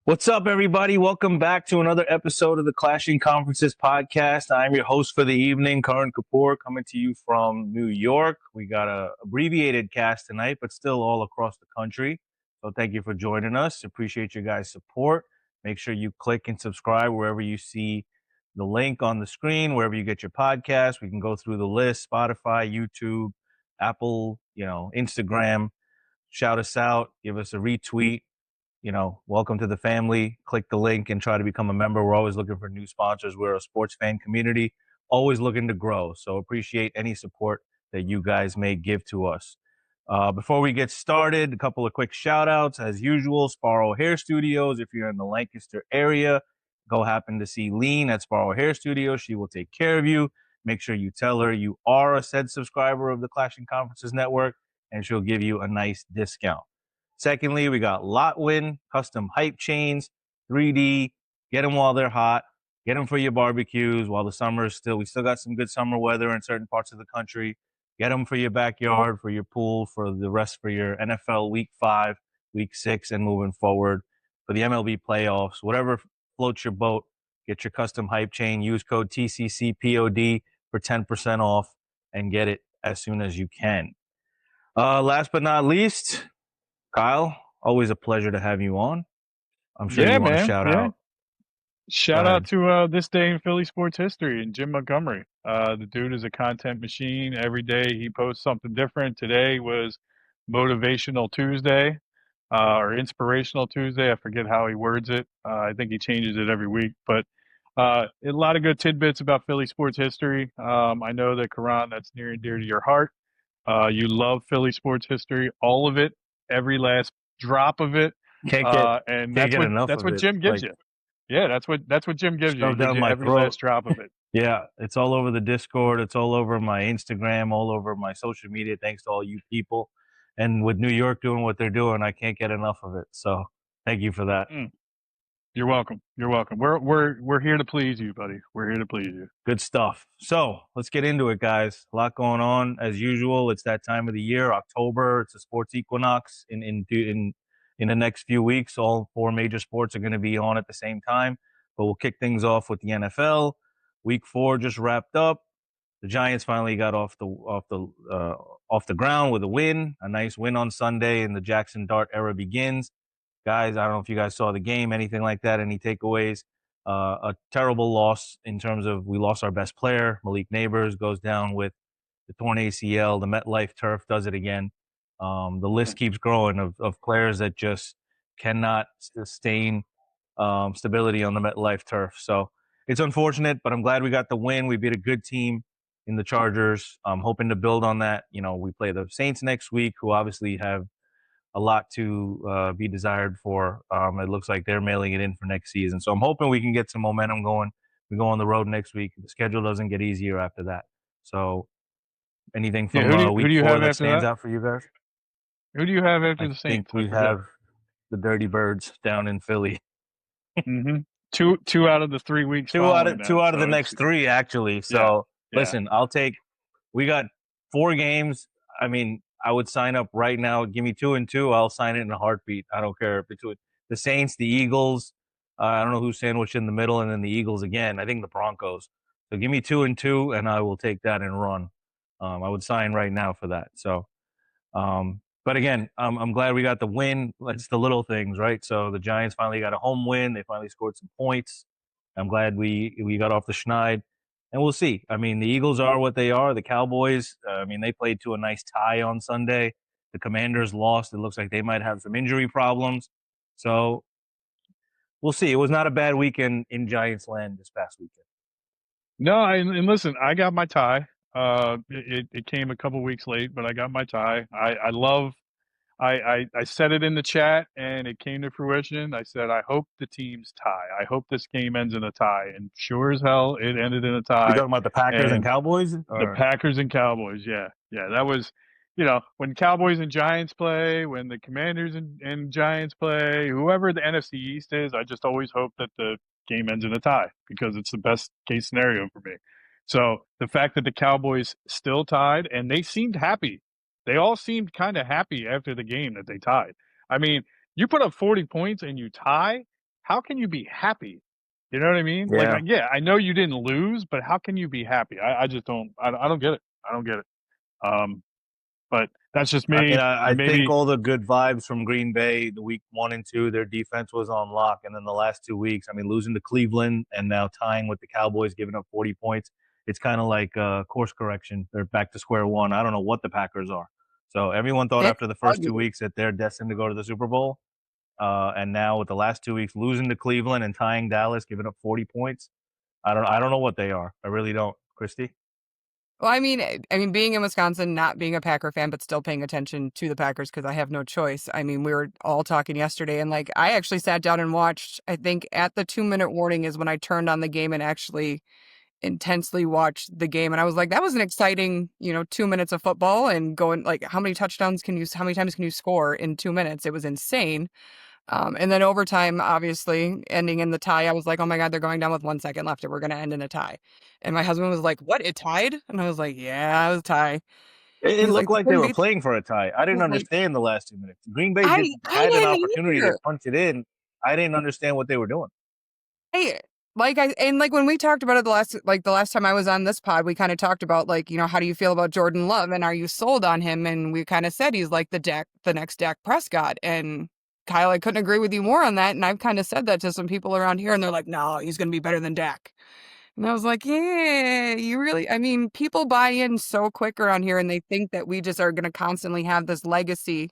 What's up, everybody? Welcome back to another episode of the Clashing Conferences podcast. I'm your host for the evening, Karan Kapoor, coming to you from New York. We got a abbreviated cast tonight, but still all across the country. So thank you for joining us. Appreciate your guys' support. Make sure you click and subscribe wherever you see the link on the screen, wherever you get your podcast. We can go through the list: Spotify, YouTube, Apple, Instagram. Shout us out, give us a retweet. Welcome to the family. Click the link and try to become a member. We're always looking for new sponsors. We're a sports fan community, always looking to grow. So appreciate any support that you guys may give to us. Before we get started, a couple of quick shout outs. As usual, Sparrow Hair Studios. If you're in the Lancaster area, go happen to see Lean at Sparrow Hair Studios. She will take care of you. Make sure you tell her you are a said subscriber of the Clashing Conferences Network, and she'll give you a nice discount. Secondly, we got Lotwin, custom hype chains, 3D. Get them while they're hot. Get them for your barbecues while the summer is we still got some good summer weather in certain parts of the country. Get them for your backyard, for your pool, for the rest for your NFL Week 5, Week 6, and moving forward for the MLB playoffs. Whatever floats your boat, get your custom hype chain. Use code TCCPOD for 10% off and get it as soon as you can. Last but not least, Kyle, always a pleasure to have you on. I'm sure you want to shout out. Shout out to this day in Philly sports history and Jim Montgomery. The dude is a content machine. Every day he posts something different. Today was Motivational Tuesday or Inspirational Tuesday. I forget how he words it. I think he changes it every week. But a lot of good tidbits about Philly sports history. I know that, Karan, that's near and dear to your heart. You love Philly sports history, all of it, every last drop of it. Can't get enough that's of what it. Jim gives you. Yeah, that's what Jim gives you. He gives you every last drop of it. Yeah, it's all over the Discord. It's all over my Instagram, all over my social media. Thanks to all you people. And with New York doing what they're doing, I can't get enough of it. So thank you for that. You're welcome. You're welcome. We're here to please you, buddy. We're here to please you. Good stuff. So let's get into it, guys. A lot going on as usual. It's that time of the year, October. It's a sports equinox in the next few weeks. All four major sports are going to be on at the same time. But we'll kick things off with the NFL. Week 4 just wrapped up. The Giants finally got off the ground with a win, a nice win on Sunday, and the Jackson Dart era begins. Guys, I don't know if you guys saw the game, anything like that, any takeaways. A terrible loss in terms of we lost our best player. Malik Neighbors goes down with the torn ACL. The MetLife turf does it again. The list keeps growing of players that just cannot sustain stability on the MetLife turf. So it's unfortunate, but I'm glad we got the win. We beat a good team in the Chargers. I'm hoping to build on that. We play the Saints next week, who obviously have a lot to be desired for. It looks like they're mailing it in for next season. So I'm hoping we can get some momentum going. We go on the road next week. The schedule doesn't get easier after that. So anything from week 4 that stands out for you guys? Who do you have after the Saints? I think we have the Dirty Birds down in Philly. Mm-hmm. Two out of the 3 weeks. Two out of the next 3, actually. So listen, we got 4 games. I mean, I would sign up right now. Give me 2 and 2. I'll sign it in a heartbeat. I don't care. Between the Saints, the Eagles, I don't know who's sandwiched in the middle, and then the Eagles again. I think the Broncos. So give me 2 and 2, and I will take that and run. I would sign right now for that. So, but again, I'm glad we got the win. It's the little things, right? So the Giants finally got a home win. They finally scored some points. I'm glad we got off the schneid. And we'll see. I mean, the Eagles are what they are. The Cowboys, they played to a nice tie on Sunday. The Commanders lost. It looks like they might have some injury problems. So we'll see. It was not a bad weekend in Giants land this past weekend. No, and listen, I got my tie. It came a couple weeks late, but I got my tie. I said it in the chat, and it came to fruition. I said, I hope the teams tie. I hope this game ends in a tie. And sure as hell, it ended in a tie. You're talking about the Packers and Cowboys? The Packers and Cowboys, yeah. That was, when Cowboys and Giants play, when the Commanders and Giants play, whoever the NFC East is, I just always hope that the game ends in a tie because it's the best case scenario for me. So the fact that the Cowboys still tied, and they seemed happy. They all seemed kind of happy after the game that they tied. I mean, you put up 40 points and you tie. how can you be happy? You know what I mean? Like, Yeah. yeah, I know you didn't lose, but how can you be happy? I just don't. I don't get it. I don't get it. Um, but that's just I mean, me. I think Maybe, all the good vibes from Green Bay, the week 1 and 2, their defense was on lock. And then the last 2 weeks, I mean, losing to Cleveland and now tying with the Cowboys, giving up 40 points, it's kind of like course correction. They're back to square one. I don't know what the Packers are. So everyone thought It's after the first two ugly. weeks that they're destined to go to the Super Bowl. And now with the last 2 weeks, losing to Cleveland and tying Dallas, giving up 40 points, I don't know what they are. I really don't. Christy? Well, I mean, being in Wisconsin, not being a Packer fan, but still paying attention to the Packers because I have no choice. I mean, we were all talking yesterday, and like I actually sat down and watched. I think at the 2 minute warning is when I turned on the game and actually intensely watched the game, and I was like, that was an exciting, 2 minutes of football and going like, how many times can you score in 2 minutes? It was insane. And then overtime, obviously, ending in the tie, I was like, oh my God, they're going down with 1 second left and we're going to end in a tie. And my husband was like, what, it tied? And I was like, yeah, it was a tie. It He's like, looked the like they Green were Bay, playing for a tie. I I didn't was like, understand the last 2 minutes. Green Bay I, did I had an didn't opportunity to either. punch it in. I didn't understand what they were doing. Hey, and when we talked about it the last time I was on this pod, we kind of talked about like, how do you feel about Jordan Love and are you sold on him? And we kind of said he's like the next Dak Prescott. And Kyle, I couldn't agree with you more on that. And I've kind of said that to some people around here, and they're like, no, he's going to be better than Dak. And I was like, yeah, you really, I mean, people buy in so quick around here and they think that we just are going to constantly have this legacy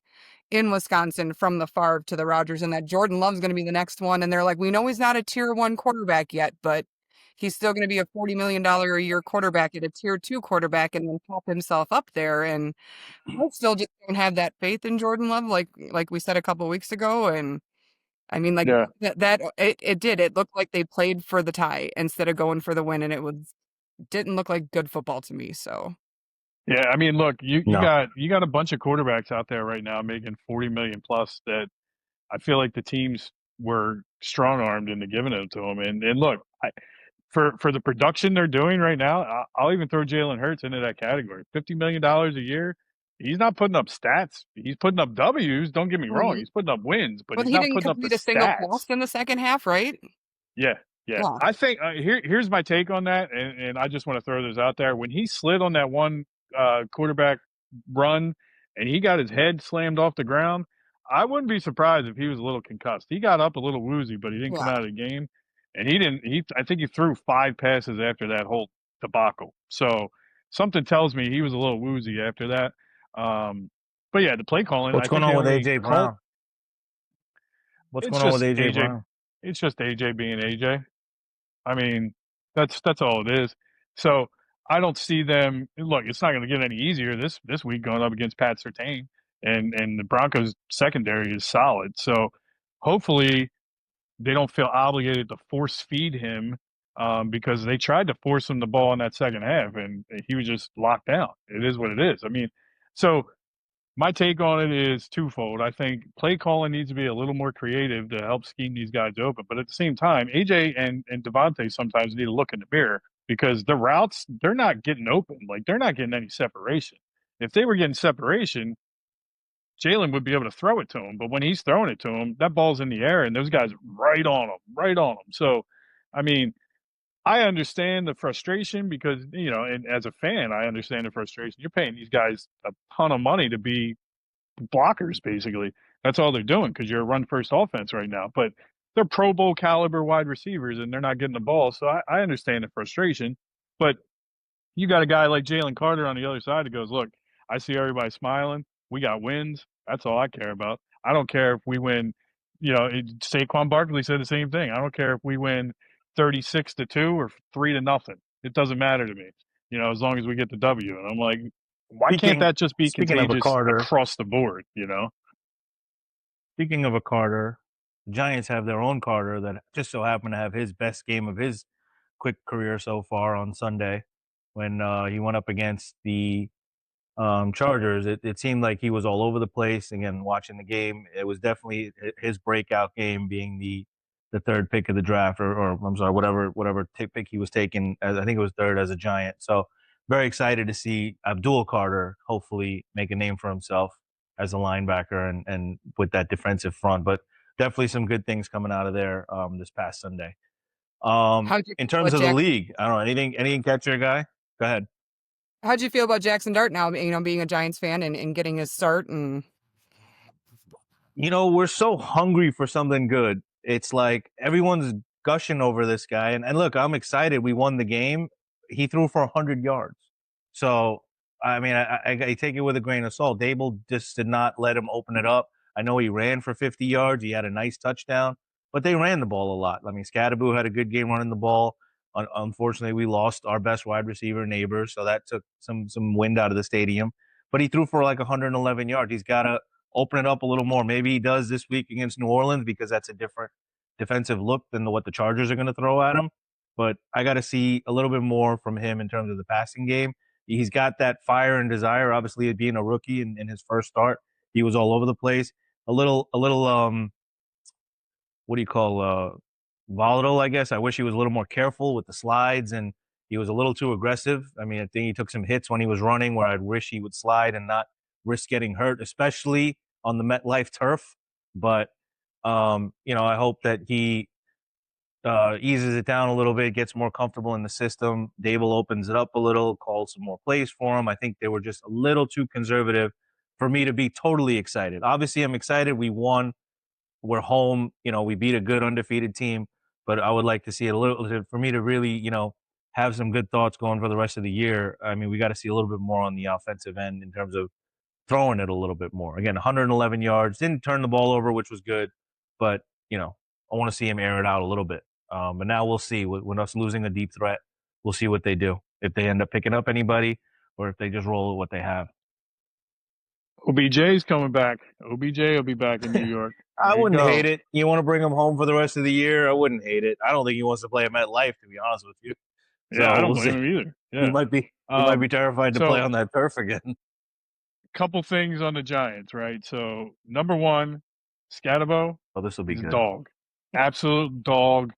in Wisconsin from the Favre to the Rodgers and that Jordan Love's going to be the next one. And they're like, we know he's not a tier one quarterback yet, but he's still going to be a $40 million a year quarterback at a tier two quarterback and then pop himself up there. And I still just don't have that faith in Jordan Love, like we said a couple of weeks ago. And I mean, like yeah, it did. It looked like they played for the tie instead of going for the win, and didn't look like good football to me. So yeah. I mean, look, you No. got a bunch of quarterbacks out there right now making 40 million plus that I feel like the teams were strong armed into giving it to them. And look, for the production they're doing right now, I'll even throw Jalen Hurts into that category. $50 million a year. He's not putting up stats. He's putting up W's. Don't get me wrong. Mhm. He's putting up wins, but Well, he's he not didn't putting up the complete a single pass stats. in the second half, right? Yeah, yeah. Yeah, I think here's my take on that, and I just want to throw this out there. When he slid on that one quarterback run, and he got his head slammed off the ground, I wouldn't be surprised if he was a little concussed. He got up a little woozy, but he didn't come yeah. out of the game, and he didn't. I think he threw 5 passes after that whole debacle. So something tells me he was a little woozy after that. But yeah, the play calling, What's I going think on they with only AJ called. Brown? What's It's going on with just AJ AJ. Brown? It's just AJ being AJ. I mean, that's all it is. So I don't see them. Look, it's not going to get any easier this week going up against Pat Surtain, and the Broncos secondary is solid. So hopefully they don't feel obligated to force feed him because they tried to force him the ball in that second half, and he was just locked down. It is what it is. I mean, so my take on it is twofold. I think play calling needs to be a little more creative to help scheme these guys open. But at the same time, AJ and Devontae sometimes need to look in the mirror because the routes, they're not getting open. Like they're not getting any separation. If they were getting separation, Jalen would be able to throw it to him. But when he's throwing it to him, that ball's in the air and those guys right on him, right on him. So, I mean, I understand the frustration because, and as a fan, I understand the frustration. You're paying these guys a ton of money to be blockers, basically. That's all they're doing because you're a run first offense right now. But they're Pro Bowl caliber wide receivers and they're not getting the ball. So I understand the frustration. But you got a guy like Jalen Carter on the other side that goes, look, I see everybody smiling. We got wins. That's all I care about. I don't care if we win. Saquon Barkley said the same thing. I don't care if we win 36-2 or 3-0. It doesn't matter to me, as long as we get the W. And I'm like, why can't Speaking that just be speaking of a contagious Carter, across the board? speaking of a Carter, the Giants have their own Carter that just so happened to have his best game of his quick career so far on Sunday when he went up against the Chargers. It seemed like he was all over the place. Again, watching the game, it was definitely his breakout game, being the third pick of the draft, or I'm sorry, whatever pick he was taken. As I think it was third as a Giant. So very excited to see Abdul Carter hopefully make a name for himself as a linebacker and with that defensive front. But definitely some good things coming out of there this past Sunday. How'd you In feel terms about of the league, I don't know, anything catch your guy? Go ahead. How'd you feel about Jackson Dart now, being a Giants fan and getting his start? And We're so hungry for something good. It's like everyone's gushing over this guy. And look, I'm excited. We won the game. He threw for 100 yards. So, I mean, I take it with a grain of salt. Dable just did not let him open it up. I know he ran for 50 yards. He had a nice touchdown, but they ran the ball a lot. I mean, Scadaboo had a good game running the ball. Unfortunately, we lost our best wide receiver, Neighbors, so that took some wind out of the stadium. But he threw for like 111 yards. He's got to open it up a little more. Maybe he does this week against New Orleans because that's a different defensive look than what the Chargers are going to throw at him. But I got to see a little bit more from him in terms of the passing game. He's got that fire and desire. Obviously, being a rookie in his first start, he was all over the place. A little what do you call volatile, I guess. I wish he was a little more careful with the slides, and he was a little too aggressive. I mean, I think he took some hits when he was running where I'd wish he would slide and not risk getting hurt, especially on the MetLife turf. But I hope that he eases it down a little bit, gets more comfortable in the system. Dable opens it up a little, calls some more plays for him. I think they were just a little too conservative for me to be totally excited. Obviously, I'm excited. We won. We're home. We beat a good undefeated team, but I would like to see it a little for me to really, have some good thoughts going for the rest of the year. I mean, we got to see a little bit more on the offensive end in terms of throwing it a little bit more. Again, 111 yards, didn't turn the ball over, which was good, but I want to see him air it out a little bit. But now we'll see. With us losing a deep threat, we'll see what they do. If they end up picking up anybody, or if they just roll with what they have. OBJ's coming back. OBJ will be back in New York. I wouldn't hate it. You want to bring him home for the rest of the year? I wouldn't hate it. I don't think he wants to play at MetLife, to be honest with you. So Yeah, I don't we'll blame see. him either. Yeah. He might be terrified to play on that turf again. Couple things on the Giants, right? So number one, Scadabo. Oh, this will be He's good. a dog, absolute dog.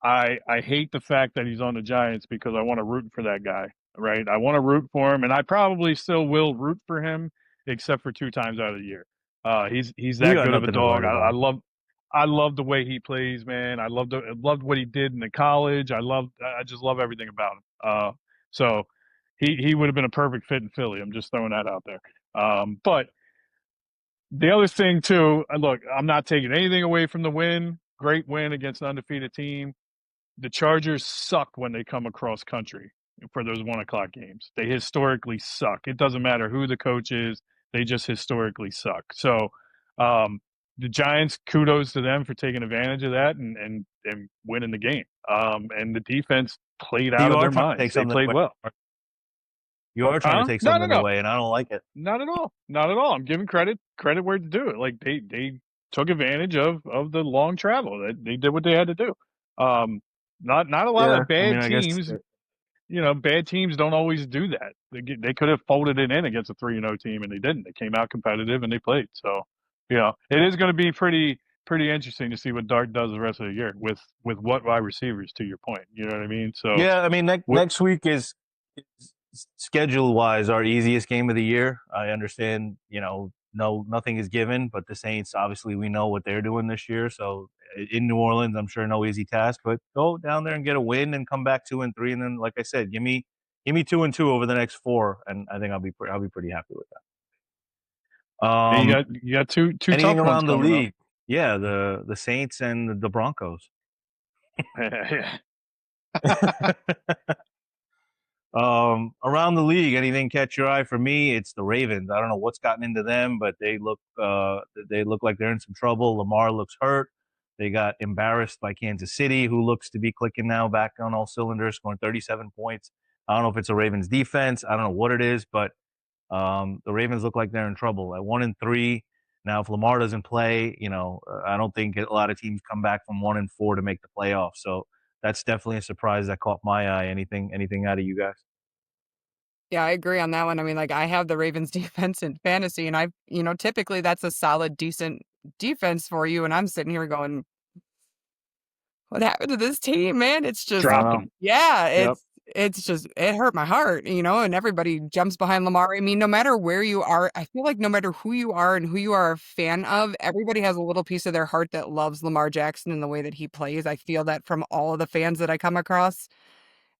I hate the fact that he's on the Giants because I want to root for that guy, right? I want to root for him, and I probably still will root for him, except for 2 times out of the year. He's that good of a dog. I love the way he plays, man. I loved what he did in the college. I just love everything about him. So he would have been a perfect fit in Philly. I'm just throwing that out there. But the other thing too, look, I'm not taking anything away from the win. Great win against an undefeated team. The Chargers suck when they come across country for those 1:00 games. They historically suck. It doesn't matter who the coach is. They just historically suck. So the Giants, kudos to them for taking advantage of that and winning the game. And the defense played out of their minds. They played well. You are trying to take something away, and I don't like it. Not at all. Not at all. I'm giving credit where to do it. Like they took advantage of the long travel. They did what they had to do. Not a lot of bad teams. Bad teams don't always do that. They could have folded it in against a 3-0 team, and they didn't. They came out competitive and they played. So, it is going to be pretty interesting to see what Dart does the rest of the year with what wide receivers. To your point, you know what I mean. So yeah, I mean next week is schedule wise our easiest game of the year. I understand, nothing is given, but the Saints, obviously we know what they're doing this year. So in New Orleans, I'm sure no easy task, but go down there and get a win and come back 2-3. And then, like I said, give me 2-2 over the next 4. And I think I'll be pretty happy with that. You got two anything tough around ones the league. Yeah. The Saints and the Broncos. Around the league, anything catch your eye? For me, it's the Ravens. I don't know what's gotten into them, but they look like they're in some trouble. Lamar looks hurt. They got embarrassed by Kansas City, who looks to be clicking now, back on all cylinders, scoring 37 points. I don't know if it's a Ravens defense. I don't know what it is, but the Ravens look like they're in trouble at 1-3. Now, if Lamar doesn't play, I don't think a lot of teams come back from 1-4 to make the playoffs. So that's definitely a surprise that caught my eye. Anything out of you guys? Yeah, I agree on that one. I mean, like, I have the Ravens defense in fantasy, and typically that's a solid, decent defense for you. And I'm sitting here going, what happened to this team, man? It's just, dropped them. Yeah, Yep. it hurt my heart, and everybody jumps behind Lamar. I mean, no matter where you are, I feel like no matter who you are and who you are a fan of, everybody has a little piece of their heart that loves Lamar Jackson and the way that he plays. I feel that from all of the fans that I come across.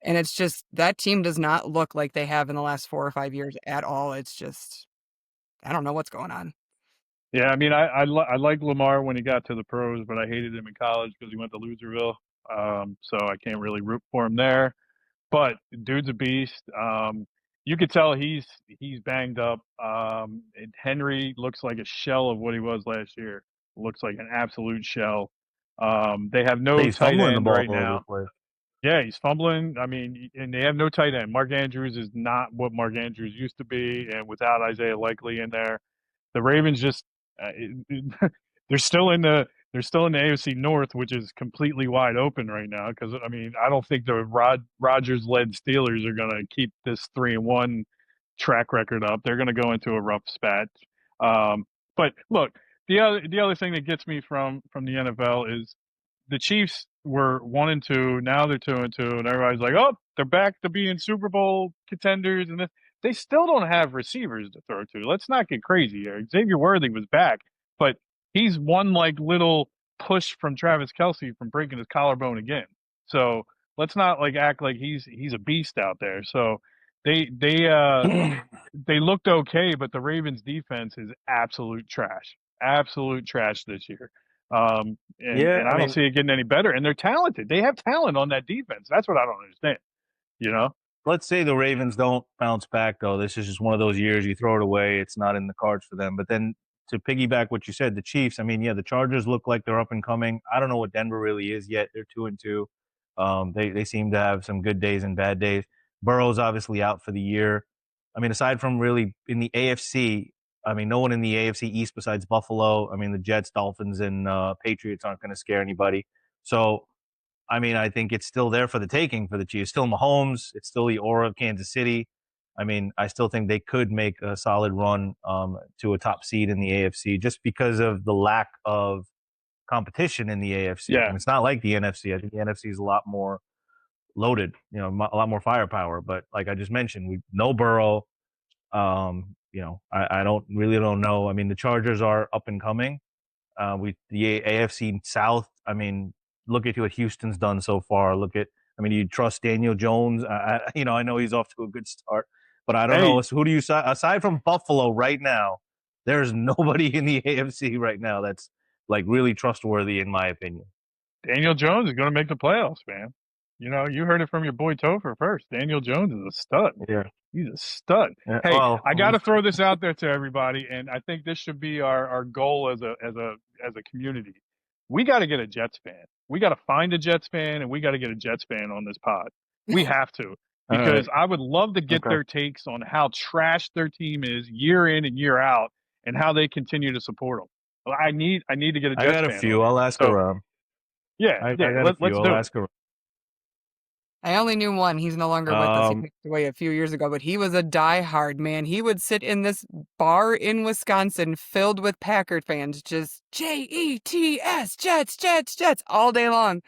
And it's just, that team does not look like they have in the last 4 or 5 years at all. It's just, I don't know what's going on. Yeah, I mean, I liked Lamar when he got to the pros, but I hated him in college because he went to Loserville. So I can't really root for him there. But dude's a beast. You could tell he's banged up. And Henry looks like a shell of what he was last year. Looks like an absolute shell. They have no He's tight fumbling the end ball right all over the now. place. Yeah, he's fumbling. I mean, and they have no tight end. Mark Andrews is not what Mark Andrews used to be, and without Isaiah Likely in there, the Ravens just uh, they're still in the AFC North, which is completely wide open right now. Because I mean, I don't think the Rodgers-led Steelers are going to keep this 3-1 track record up. They're going to go into a rough spat. But look, the other thing that gets me from the NFL is the Chiefs were 1-2. Now they're 2-2, and everybody's like, "Oh, they're back to being Super Bowl contenders." And they still don't have receivers to throw to. Let's not get crazy here. Xavier Worthy was back, but he's one like little push from Travis Kelce from breaking his collarbone again. So let's not like act like he's a beast out there. So they they looked okay, but the Ravens defense is absolute trash this year. Yeah, And I I don't mean, see it getting any better. And they're talented. They have talent on that defense. That's what I don't understand. You know? let's say the Ravens don't bounce back, though. This is just one of those years you throw it away. It's not in the cards for them. But then to piggyback what you said, the Chiefs, I mean, yeah, the Chargers look like they're up and coming. I don't know what Denver really is yet. They're 2-2. They seem to have some good days and bad days. Burrow's obviously out for the year. I mean, aside from really in the AFC, I mean, no one in the AFC East besides Buffalo. I mean, the Jets, Dolphins, and Patriots aren't going to scare anybody. So I mean, I think it's still there for the taking for the Chiefs. Still Mahomes. It's still the aura of Kansas City. I mean, I still think they could make a solid run to a top seed in the AFC just because of the lack of competition in the AFC. I Yeah. mean, it's not like the NFC. I think the NFC is a lot more loaded, a lot more firepower. But like I just mentioned, we no Burrow. I don't know. I mean, the Chargers are up and coming. The AFC South. I mean, look at what Houston's done so far. I mean, you trust Daniel Jones. I know he's off to a good start, but I don't know. Hey, Who do you aside from Buffalo right now? There's nobody in the AFC right now that's like really trustworthy, in my opinion. Daniel Jones is going to make the playoffs, man. You know, you heard it from your boy Topher first. Daniel Jones is a stud. Yeah. He's a stud. Yeah, Hey, well, I got to throw this out there to everybody, and I think this should be our goal as a community. We got to get a Jets fan. We got to find a Jets fan, and we got to get a Jets fan on this pod. We have to, all because right. I would love to get Okay. their takes on how trash their team is year in and year out, and how they continue to support them. Well, I need to get a I Jets got a fan few. on I'll here. ask So around. yeah, I got a few. let's I'll do it. ask around. I only knew one. He's no longer with us. He Um, passed away a few years ago, but he was a diehard man. He would sit in this bar in Wisconsin filled with Packard fans, just Jets, Jets, Jets, Jets all day long.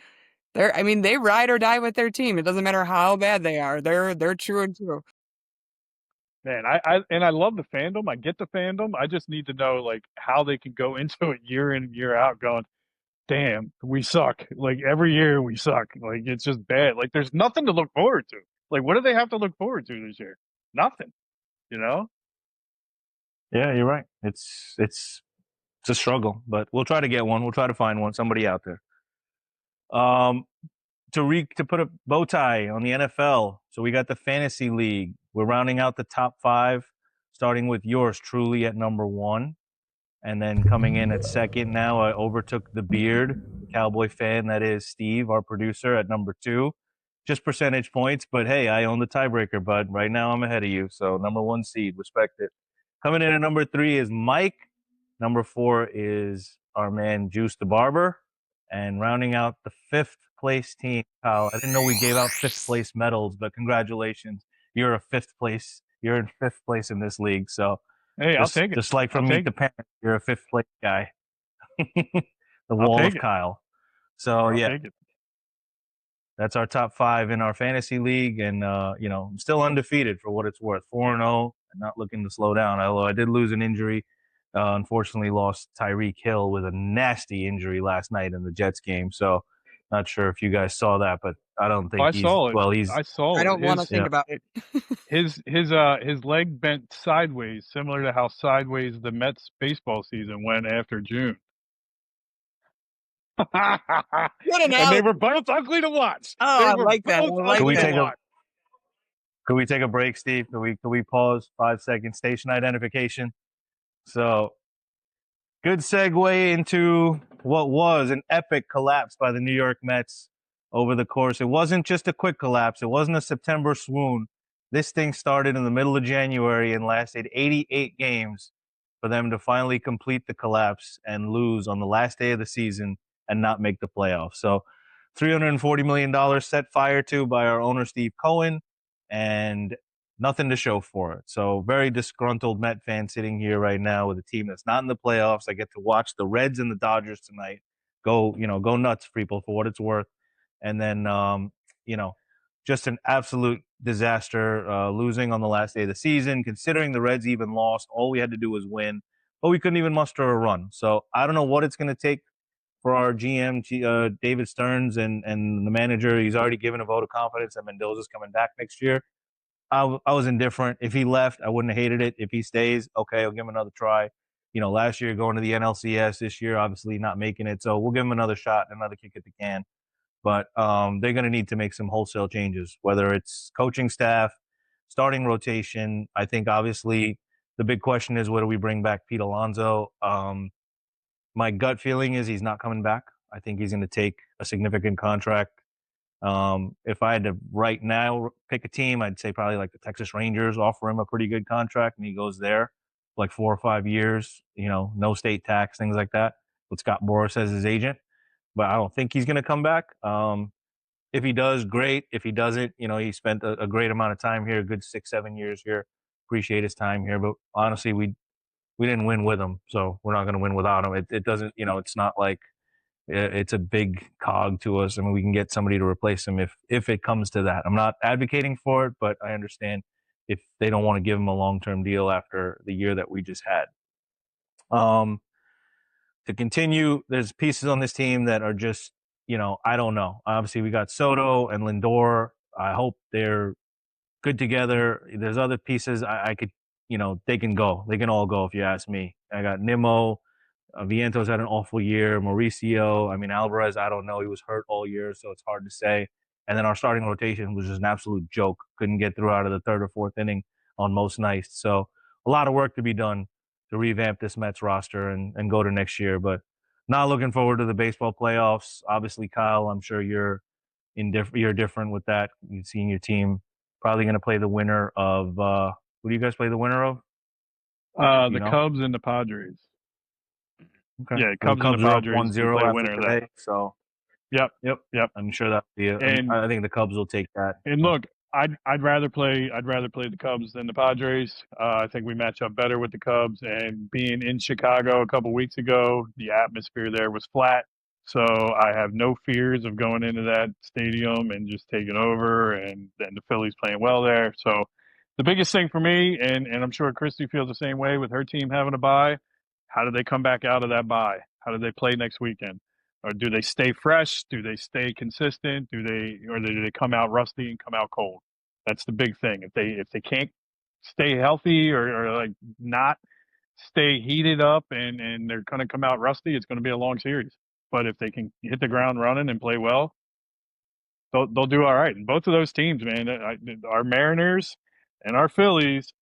They ride or die with their team. It doesn't matter how bad they are. They're true and true. Man, I love the fandom. I get the fandom. I just need to know like how they can go into it year in and year out going, damn, we suck. Like every year we suck. Like it's just bad. Like there's nothing to look forward to. Like what do they have to look forward to this year? Nothing. You know? yeah, you're right. It's a struggle, but we'll try to get one. We'll try to find one. Somebody out there. Um, to put a bow tie on the NFL. So we got the fantasy league. We're rounding out the top 5, starting with yours truly at number 1, and then coming in at second. Now I overtook the beard, Cowboy fan that is Steve, our producer, at number 2. Just percentage points, but hey, I own the tiebreaker, bud. Right now I'm ahead of you. So number 1 seed, respect it. Coming in at number 3 is Mike. Number 4 is our man Juice the Barber. And rounding out the 5th place team, Kyle, I didn't know we gave out 5th place medals, but congratulations. You're a 5th place. You're in 5th place in this league. So Hey, I'll take it. just like from I'll Meet take the it. Parents, you're a 5th place guy. The I'll wall take of it. Kyle. So I'll yeah, take it. That's our top 5 in our fantasy league, and I'm still undefeated for what it's worth, 4-0, and not looking to slow down. Although I did lose an injury, unfortunately lost Tyreek Hill with a nasty injury last night in the Jets game. So, not sure if you guys saw that, but I don't think I saw it. he's. I saw I it. don't want to think about it. His leg bent sideways, similar to how sideways the Mets baseball season went after June. And they were both ugly to watch. Oh, They I were like that. both I like ugly that. to watch. Could we take a break, Steve? Could we pause 5 seconds? Station identification. So, good segue into what was an epic collapse by the New York Mets over the course. It wasn't just a quick collapse. It wasn't a September swoon. This thing started in the middle of January and lasted 88 games for them to finally complete the collapse and lose on the last day of the season and not make the playoffs. So $340 million set fire to by our owner, Steve Cohen, and nothing to show for it. So very disgruntled Met fan sitting here right now with a team that's not in the playoffs. I get to watch the Reds and the Dodgers tonight. Go nuts, people, for what it's worth. And then, just an absolute disaster, losing on the last day of the season, considering the Reds even lost. All we had to do was win, but we couldn't even muster a run. So I don't know what it's going to take for our GM, David Stearns, and the manager. He's already given a vote of confidence that Mendoza's coming back next year. I was indifferent. If he left, I wouldn't have hated it. If he stays, okay, I'll give him another try. Last year going to the NLCS, this year obviously not making it. So we'll give him another shot, another kick at the can. But they're going to need to make some wholesale changes, whether it's coaching staff, starting rotation. I think obviously the big question is, whether we bring back Pete Alonso. My gut feeling is he's not coming back. I think he's going to take a significant contract. If I had to right now pick a team, I'd say probably like the Texas Rangers offer him a pretty good contract and he goes there like 4 or 5 years, no state tax, things like that, with Scott Boras as his agent. But I don't think he's going to come back. If he does, great. If he doesn't, he spent a great amount of time here, a good 6-7 years here. Appreciate his time here. But honestly, we didn't win with him, so we're not going to win without him. It doesn't, it's not like it's a big cog to us. I mean, we can get somebody to replace him if it comes to that. I'm not advocating for it, but I understand if they don't want to give him a long-term deal after the year that we just had. To continue, there's pieces on this team that are just, I don't know. Obviously, we got Soto and Lindor. I hope they're good together. There's other pieces I could, they can go. They can all go if you ask me. I got Nimmo. Vientos had an awful year. Mauricio, Alvarez, I don't know. He was hurt all year, so it's hard to say. And then our starting rotation was just an absolute joke. Couldn't get through out of the 3rd or 4th inning on most nights. So a lot of work to be done to revamp this Mets roster and go to next year. But not looking forward to the baseball playoffs. Obviously, Kyle, I'm sure you're different with that. You've seen your team probably going to play the winner of who do you guys play the winner of? The Cubs and the Padres. Okay. Yeah, Cubs and the Padres 1-0 play after winner today. of that. So Yep. I'm sure that'll be I think the Cubs will take that. And look, I'd rather play the Cubs than the Padres. I think we match up better with the Cubs. And being in Chicago a couple weeks ago, the atmosphere there was flat, so I have no fears of going into that stadium and just taking over. And then the Phillies playing well there. So the biggest thing for me, and I'm sure Christy feels the same way with her team having a bye. How do they come back out of that bye? How do they play next weekend? Or do they stay fresh? Do they stay consistent? Do they come out rusty and come out cold? That's the big thing. If they can't stay healthy or like not stay heated up and they're going to come out rusty, it's going to be a long series. But if they can hit the ground running and play well, they'll do all right. And both of those teams, man, our Mariners and our Phillies,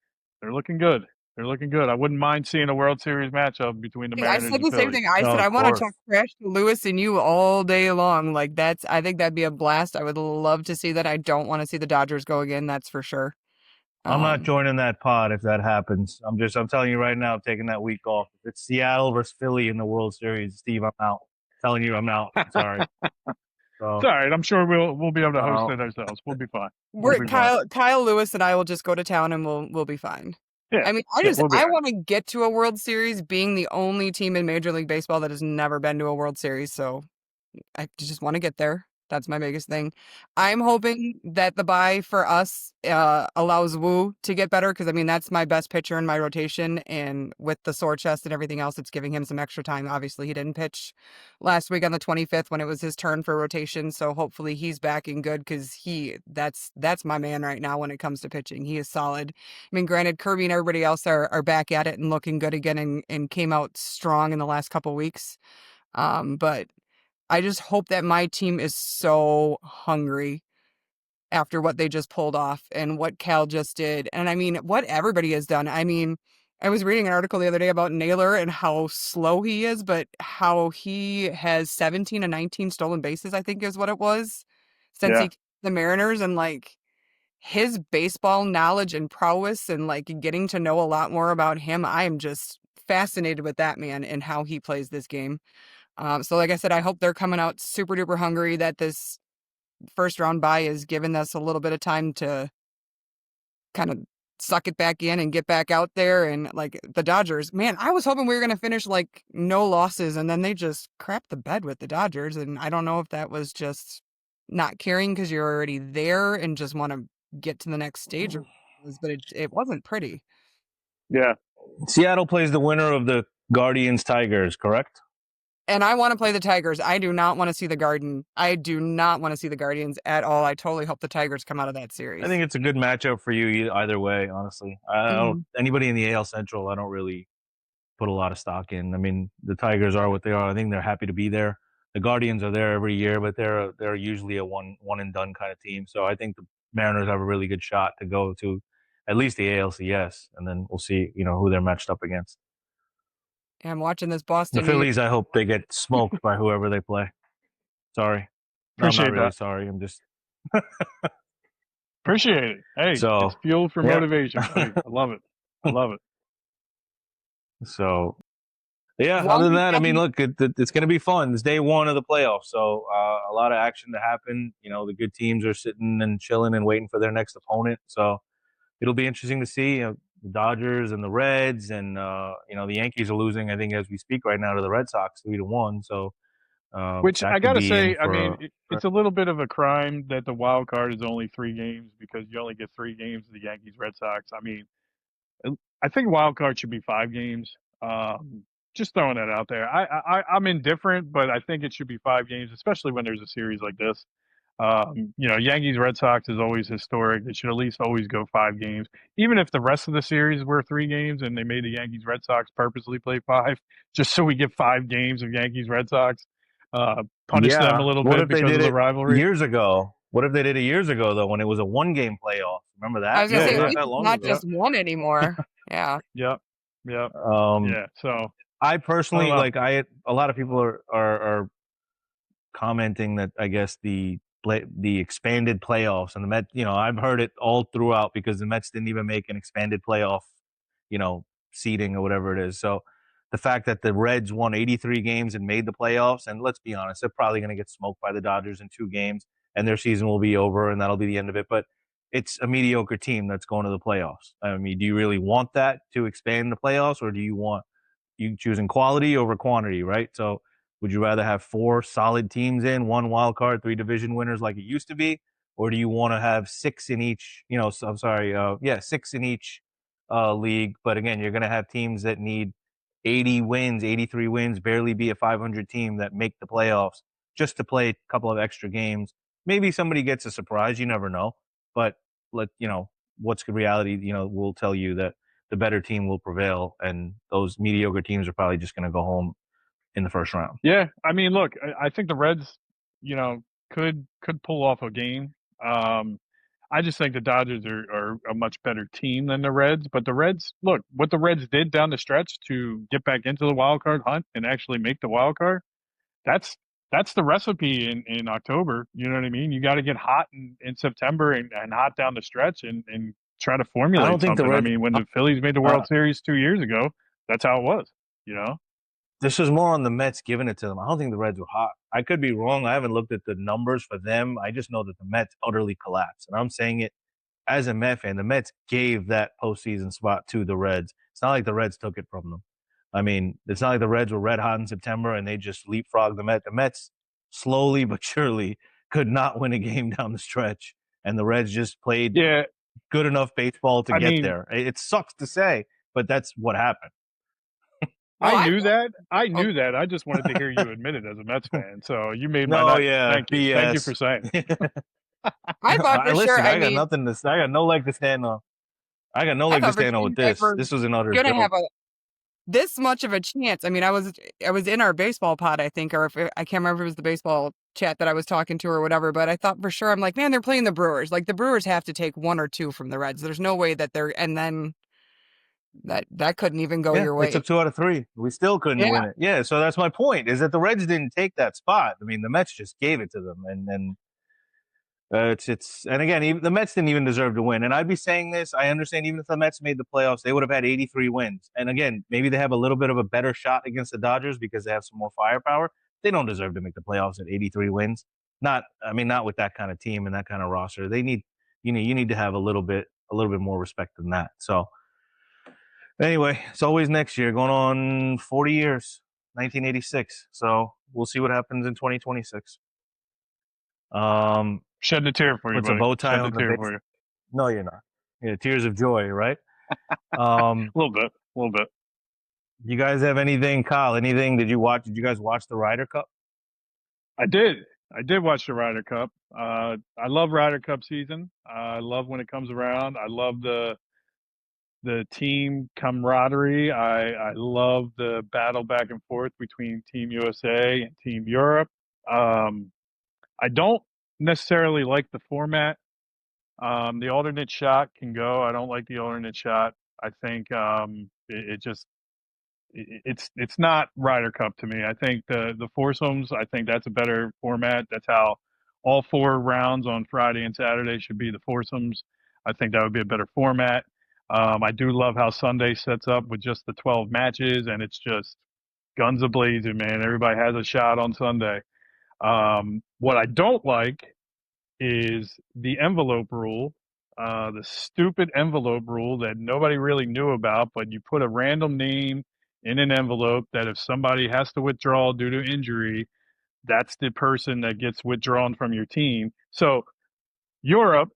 they're looking good. They're looking good. I wouldn't mind seeing a World Series matchup between the Mariners and I said the same Phillies. thing. I said I want to talk trash to Lewis and you all day long. Like I think that'd be a blast. I would love to see that. I don't want to see the Dodgers go again. That's for sure. I'm not joining that pod if that happens. I'm telling you right now, I'm taking that week off. If it's Seattle versus Philly in the World Series, Steve, I'm out. I'm telling you, I'm out. I'm sorry. So, it's all right. I'm sure we'll be able to host it ourselves. We'll be fine. Kyle Lewis and I will just go to town and we'll be fine. Yeah. I want to get to a World Series, being the only team in Major League Baseball that has never been to a World Series. So I just want to get there. That's my biggest thing. I'm hoping that the bye for us allows Wu to get better because, I mean, that's my best pitcher in my rotation. And with the sore chest and everything else, it's giving him some extra time. Obviously, he didn't pitch last week on the 25th when it was his turn for rotation. So hopefully he's back and good because that's my man right now when it comes to pitching. He is solid. I mean, granted, Kirby and everybody else are back at it and looking good again and came out strong in the last couple weeks. But I just hope that my team is so hungry after what they just pulled off and what Cal just did. And I mean, what everybody has done. I mean, I was reading an article the other day about Naylor and how slow he is, but how he has 17 and 19 stolen bases, I think is what it was, since he the Mariners. And like his baseball knowledge and prowess and like getting to know a lot more about him, I am just fascinated with that man and how he plays this game. So like I said, I hope they're coming out super duper hungry, that this first round bye is giving us a little bit of time to kind of suck it back in and get back out there. And like the Dodgers, man, I was hoping we were going to finish like no losses, and then they just crapped the bed with the Dodgers. And I don't know if that was just not caring because you're already there and just want to get to the next stage, but it wasn't pretty. Yeah. Seattle plays the winner of the Guardians Tigers, correct? And I want to play the Tigers. I do not want to see the Garden. I do not want to see the Guardians at all. I totally hope the Tigers come out of that series. I think it's a good matchup for you either way, honestly. Anybody in the AL Central, I don't really put a lot of stock in. I mean, the Tigers are what they are. I think they're happy to be there. The Guardians are there every year, but they're usually a one and done kind of team. So I think the Mariners have a really good shot to go to at least the ALCS, and then we'll see, who they're matched up against. I'm watching this Boston. The Phillies, I hope they get smoked by whoever they play. Sorry. Appreciate I'm not really that. sorry. I'm just appreciate it. Hey, it's fuel for motivation. Buddy. I love it. I love it. So, yeah, other than that, I mean, look, it's going to be fun. It's day one of the playoffs, so a lot of action to happen. The good teams are sitting and chilling and waiting for their next opponent. So it'll be interesting to see. The Dodgers and the Reds, and the Yankees are losing, I think, as we speak right now to the Red Sox 3-1. So, which I gotta say, I mean, it's a little bit of a crime that the wild card is only 3 games because you only get 3 games of the Yankees Red Sox. I mean, I think wild card should be 5 games. Just throwing that out there. I'm indifferent, but I think it should be 5 games, especially when there's a series like this. Yankees Red Sox is always historic. It should at least always go 5 games, even if the rest of the series were 3 games and they made the Yankees Red Sox purposely play 5, just so we get 5 games of Yankees Red Sox. Punish them a little bit because of the rivalry. Years ago, what if they did it years ago though, when it was a 1-game playoff? Remember that? I was gonna say, not that long not ago. just one anymore. Yeah. Yep. So I personally a lot of people are commenting that I guess the expanded playoffs and the Mets, I've heard it all throughout because the Mets didn't even make an expanded playoff, seeding or whatever it is. So the fact that the Reds won 83 games and made the playoffs, and let's be honest, they're probably going to get smoked by the Dodgers in 2 games and their season will be over and that'll be the end of it. But it's a mediocre team that's going to the playoffs. I mean, do you really want that to expand the playoffs, or do you choosing quality over quantity, right? So would you rather have 4 solid teams in, 1 wild card, 3 division winners like it used to be? Or do you want to have 6 in each, 6 in each league. But again, you're going to have teams that need 80 wins, 83 wins, barely be a 500 team that make the playoffs just to play a couple of extra games. Maybe somebody gets a surprise. You never know. But what's the reality, will tell you that the better team will prevail, and those mediocre teams are probably just going to go home in the first round. Yeah, I mean, look, I think the Reds, could pull off a game. I just think the Dodgers are a much better team than the Reds. But the Reds, look, what the Reds did down the stretch to get back into the wild card hunt and actually make the wild card, that's the recipe in October. You know what I mean? You got to get hot in September and hot down the stretch and try to formulate something. I mean, when the Phillies made the World Series 2 years ago, that's how it was, This was more on the Mets giving it to them. I don't think the Reds were hot. I could be wrong. I haven't looked at the numbers for them. I just know that the Mets utterly collapsed. And I'm saying it as a Met fan. The Mets gave that postseason spot to the Reds. It's not like the Reds took it from them. I mean, it's not like the Reds were red hot in September and they just leapfrogged the Mets. The Mets slowly but surely could not win a game down the stretch, and the Reds just played Yeah, good enough baseball to I get mean, there. It sucks to say, but that's what happened. Well, I I knew that. I oh, knew that. I just wanted to hear you admit it as a Mets fan. So you made my No, night. yeah, Thank you. Thank you for BS. saying it. I thought I for sure. listen. I I got mean, nothing to. I got no leg to stand on. I got no I leg to thought for sure stand on you with guys this. were This was an utter gonna have joke. a this much of a chance. I mean, I was in our baseball pod, I think, or if I can't remember if it was the baseball chat that I was talking to or whatever. But I thought for sure, I'm like, man, they're playing the Brewers. Like the Brewers have to take 1 or 2 from the Reds. There's no way that they're. And then that couldn't even go Yeah, your they way. took 2 out of 3. We still couldn't Yeah. win it. Yeah, so that's my point. Is that the Reds didn't take that spot. I mean, the Mets just gave it to them, and it's and again, even the Mets didn't even deserve to win. And I'd be saying this. I understand even if the Mets made the playoffs, they would have had 83 wins. And again, maybe they have a little bit of a better shot against the Dodgers because they have some more firepower. They don't deserve to make the playoffs at 83 wins. Not, I mean, not with that kind of team and that kind of roster. They need, you need to have a little bit more respect than that. So anyway, it's always next year, going on 40 years, 1986. So we'll see what happens in 2026. Shedding a tear for you, Puts a buddy. bow tie Shedding a on the tear base. for you. No, you're not. Yeah, tears of joy, right? Um, A little bit. A little bit. you guys have anything, Kyle? Anything? Did you watch? Did you guys watch the Ryder Cup? I did. I did watch the Ryder Cup. I love Ryder Cup season. I love when it comes around. I love the team camaraderie. I love the battle back and forth between Team USA and Team Europe. I don't necessarily like the format. The alternate shot can go. I don't like the alternate shot. I think it just it's not Ryder Cup to me. I think the foursomes. I think that's a better format. That's how all 4 rounds on Friday and Saturday should be the foursomes. I think that would be a better format. I do love how Sunday sets up with just the 12 matches, and it's just guns a blazing, man. Everybody has a shot on Sunday. What I don't like is the envelope rule, the stupid envelope rule that nobody really knew about, but you put a random name in an envelope that if somebody has to withdraw due to injury, that's the person that gets withdrawn from your team. So Europe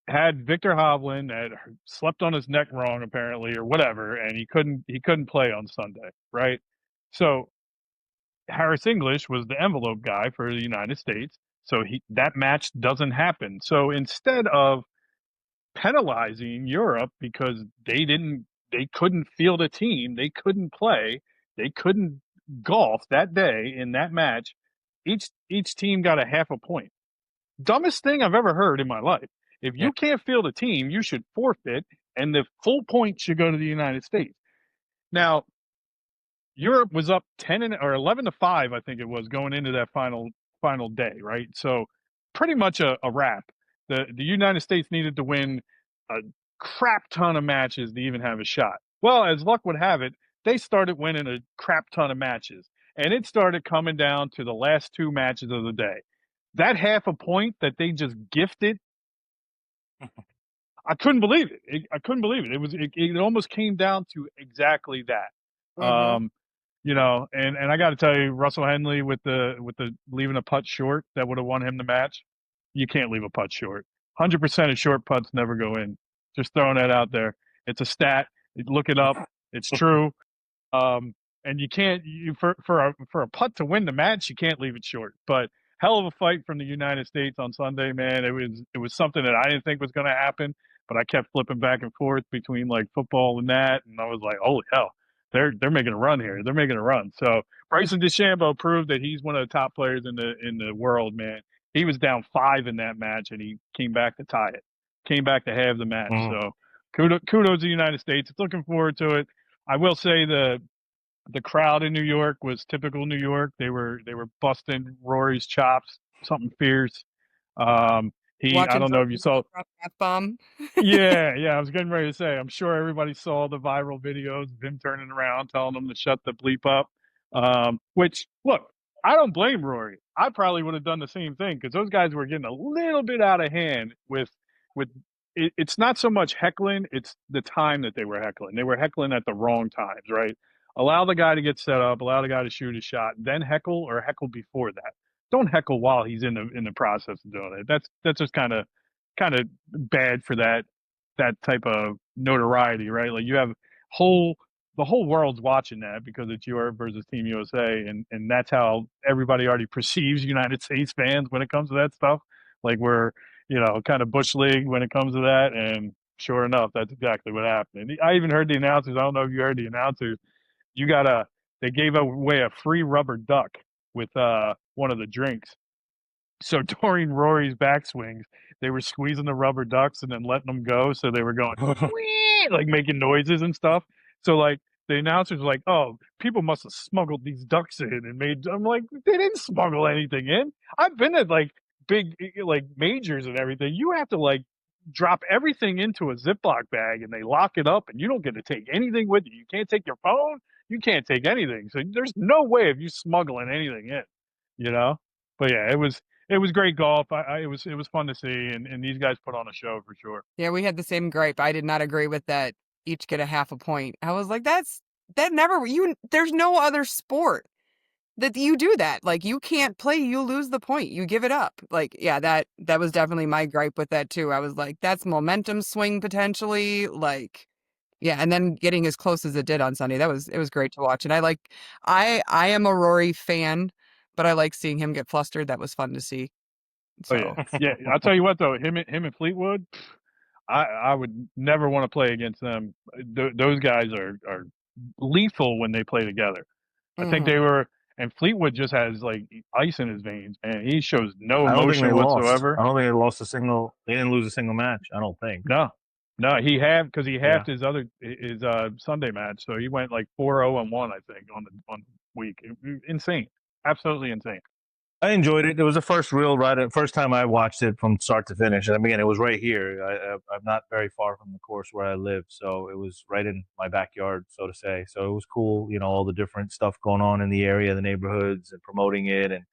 had Victor Hovland that slept on his neck wrong apparently or whatever, and he couldn't play on Sunday, right? So Harris English was the envelope guy for the United States. So that match doesn't happen. So instead of penalizing Europe because they couldn't field a team, they couldn't play, they couldn't golf that day in that match, each team got a half a point. Dumbest thing I've ever heard in my life. If Yeah. you can't field a team, you should forfeit and the full point should go to the United States. Now, Europe was up 11-5, I think it was, going into that final day, right? So pretty much a wrap. The United States needed to win a crap ton of matches to even have a shot. Well, as luck would have it, they started winning a crap ton of matches, and it started coming down to the last 2 matches of the day. That half a point that they just gifted, I couldn't believe it. I couldn't believe it. It almost came down to exactly that. Mm-hmm. And I got to tell you, Russell Henley with the leaving a putt short that would have won him the match. You can't leave a putt short. 100% of short putts never go in. Just throwing that out there. It's a stat. Look it up. It's true. And you can't for a putt to win the match, you can't leave it short. But hell of a fight from the United States on Sunday, man. It was something that I didn't think was going to happen, but I kept flipping back and forth between like football and that, and I was like, holy hell, they're making a run here. They're making a run. So Bryson DeChambeau proved that he's one of the top players in the world, man. He was down 5 in that match, and he came back to tie it. Came back to have the match. Mm. So kudos to the United States. Looking forward to it. I will say the crowd in New York was typical New York. They were busting Rory's chops, something fierce. I Watching don't know if you Jordan saw. drop F bomb. Yeah. I was getting ready to say. I'm sure everybody saw the viral videos of him turning around, telling them to shut the bleep up. Which look, I don't blame Rory. I probably would have done the same thing because those guys were getting a little bit out of hand with. It's not so much heckling; it's the time that they were heckling. They were heckling at the wrong times, right? Allow the guy to get set up, allow the guy to shoot a shot, then heckle or heckle before that. don't heckle while he's in the process of doing it. That's just kind of bad for that type of notoriety, right? Like you have the whole world's watching that because it's Europe versus Team USA, and that's how everybody already perceives United States fans when it comes to that stuff. Like we're kind of bush league when it comes to that, and sure enough, that's exactly what happened. And I even heard the announcers. I don't know if you heard the announcers. They gave away a free rubber duck with one of the drinks. So during Rory's backswings, they were squeezing the rubber ducks and then letting them go. So they were going wee, like making noises and stuff. So like the announcers were like, "Oh, people must have smuggled these ducks in and made." I'm like, they didn't smuggle anything in. I've been at like big like majors and everything. You have to like drop everything into a Ziploc bag and they lock it up, and you don't get to take anything with you. You can't take your phone. You can't take anything. So there's no way of you smuggling anything in. You know. But yeah, it was great golf. It was fun to see, and these guys put on a show for sure. Yeah, we had the same gripe. I did not agree with that. Each get a half a point. I was like, that never there's no other sport that you do that. Like you can't play, you lose the point, you give it up. Like, yeah, that was definitely my gripe with that too. I was like, that's momentum swing potentially. Like, yeah, and then getting as close as it did on Sunday, it was great to watch. And I am a Rory fan, but I like seeing him get flustered. That was fun to see. So. Oh, yeah. I'll tell you what though, him and Fleetwood, I would never want to play against them. Those guys are lethal when they play together. I think they were, and Fleetwood just has like ice in his veins, and he shows no I don't think they emotion lost. whatsoever. I don't think they lost a single. They didn't lose a single match. I don't think. No, he halved his Sunday match, so he went like 4-0-1, I think, on the week. Insane, absolutely insane. I enjoyed it. It was the first time I watched it from start to finish. And again, it was right here. I'm not very far from the course where I live, so it was right in my backyard, so to say. So it was cool, all the different stuff going on in the area, the neighborhoods, and promoting it, and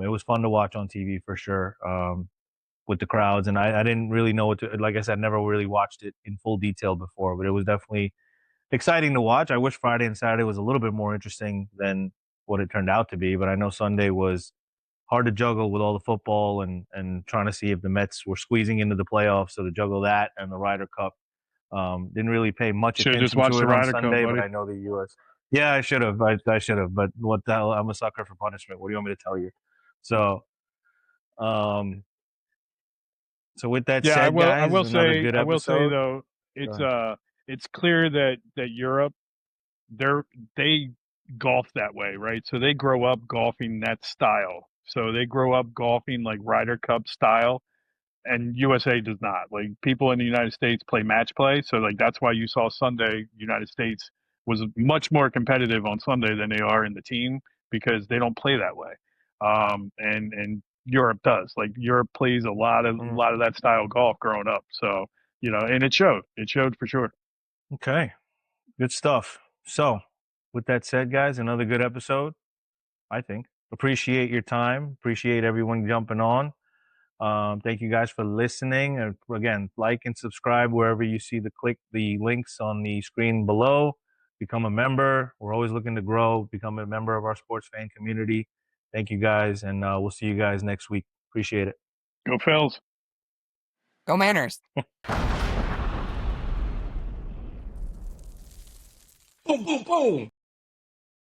it was fun to watch on TV for sure, with the crowds. And I didn't really know what to. Like I said, never really watched it in full detail before, but it was definitely exciting to watch. I wish Friday and Saturday was a little bit more interesting than what it turned out to be, but I know Sunday was hard to juggle with all the football and trying to see if the Mets were squeezing into the playoffs. So to juggle that and the Ryder Cup, didn't really pay much attention to it on Sunday, but I know the U.S. Yeah, I should have. I should have. But what the hell? I'm a sucker for punishment. What do you want me to tell you? So, so with that said, guys, I will say episode. though, it's clear that Europe, they golf that way, right? So they grow up golfing that style. So they grow up golfing like Ryder Cup style, and USA does not. Like people in the United States play match play, so like that's why you saw Sunday United States was much more competitive on Sunday than they are in the team because they don't play that way. And Europe does. Like Europe plays a lot of that style golf growing up. So and it showed. It showed for sure. Okay, good stuff. So, with that said, guys, another good episode, I think. Appreciate your time. Appreciate everyone jumping on. Thank you guys for listening. And again, like and subscribe wherever you see the links on the screen below. Become a member. We're always looking to grow. Become a member of our sports fan community. Thank you guys, and we'll see you guys next week. Appreciate it. Go Phils. Go Manners. Boom, boom, boom.